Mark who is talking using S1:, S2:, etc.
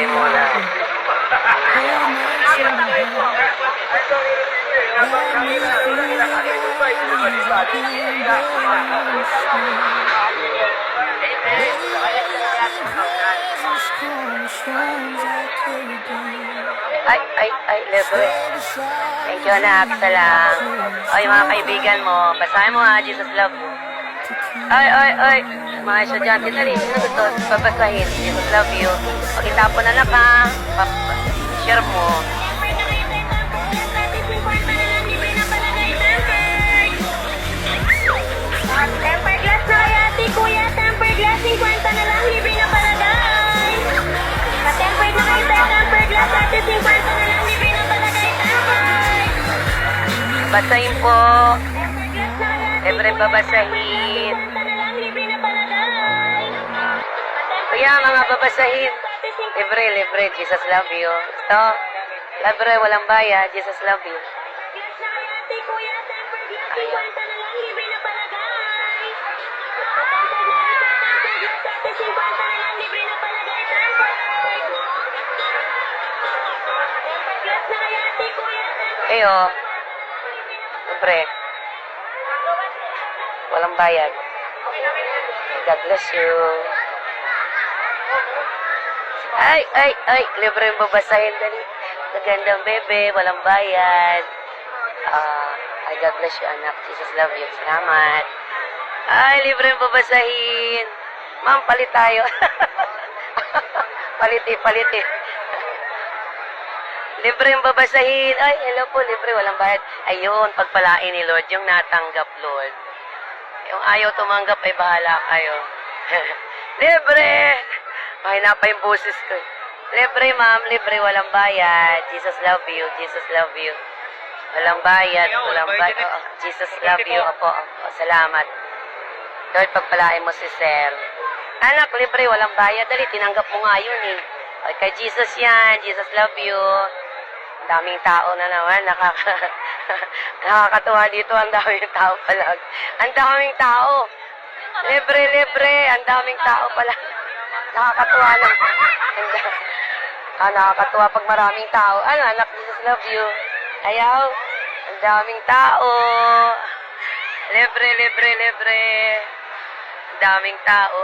S1: mo na. Ay, libre. Thank you, anak. Salam. Ay, mga kaibigan mo, basahin mo ha, Jesus love you. Ay. Mga estudyante na rin, sino gusto babasahin? Jesus love you. Pag itapon anak ha, share mo.
S2: Temper glass na kaya, ati kuya. Temper glass, 50 na lang, libre na palagay. Temper na kayo tayo, temper glass, ati 50 na lang, libre na palagay. Temper!
S1: Basahin po. Libre babasahin.
S2: 50 na lang, libre na palagay.
S1: Kaya mga babasahin. Libre. Jesus love you. Ito. Libre, walang bayad. Jesus love you.
S2: Glass na kaya, ati kuya. Temper glass, 50 na lang, libre na palagay. Temper glass, ati 50 na lang, libre na palagay. Temper! Temper glass na kaya, ati kuya.
S1: Kayo. Libre. Walang bayad. God bless you. Ay. Libre yung babasahin. Dali. Magandang bebe. Walang bayad. Ay, God bless you, anak. Jesus love you. Salamat. Ay, libre yung babasahin. Ma'am, palit tayo. Paliti. Libre yung babasahin. Ay, hello po, libre. Walang bayad. Ayun, pagpalain ni Lord, yung natanggap, Lord. Yung ayaw tumanggap, ay bahala kayo. Libre! Mahina pa yung boses ko. Libre, ma'am. Libre, walang bayad. Jesus love you. Jesus love you. Walang bayad. Walang bayad. Jesus love you. Opo. Salamat. Lord, pagpalain mo si Sir. Anak, libre, walang bayad. Dali, tinanggap mo nga yun eh. Ay, kay Jesus yan. Jesus love you. Ang daming tao na naman. Nakakatuwa dito. Ang daming tao pala. Ang daming tao. Libre. Ang daming tao pala. Nakakatuwa lang. Nakakatuwa pag maraming tao. Ano, anak, Jesus love you. Ayaw. Ang daming tao. Libre. Ang daming tao.